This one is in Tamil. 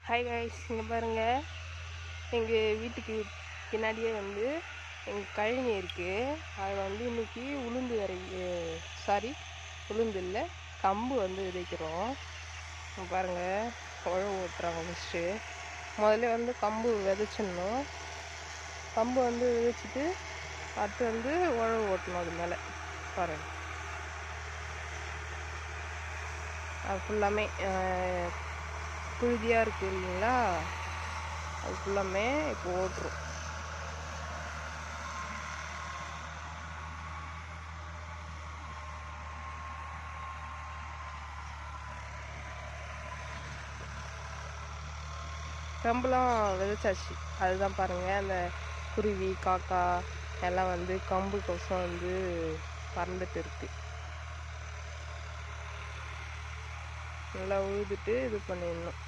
ஹாய் கைஸ், இங்கே பாருங்கள். எங்கள் வீட்டுக்கு பின்னாடியே வந்து எங்கள் கழனி இருக்குது. அதில் வந்து இன்றைக்கி உளுந்து இல்லை, கம்பு வந்து விதைக்கிறோம். பாருங்கள், உழவு ஓட்டுறாங்க. முதல்ல வந்து கம்பு விதைச்சிடணும். கம்பு வந்து விதைச்சிட்டு அடுத்து வந்து உழவு ஓட்டணும். அது மேலே பாருங்கள், அது ஃபுல்லாமே புழுதியாக இருக்குது இல்லைங்களா, அது ஃபுல்லாமே இப்போ ஓட்டுரும். கம்புலாம் விதைச்சாச்சு. அதுதான் பாருங்கள், அந்த குருவி காக்கா எல்லாம் வந்து கம்பு கொசம் வந்து பறந்துட்டு இருக்கு. நல்லா உழுதுட்டு இது பண்ணிடணும்.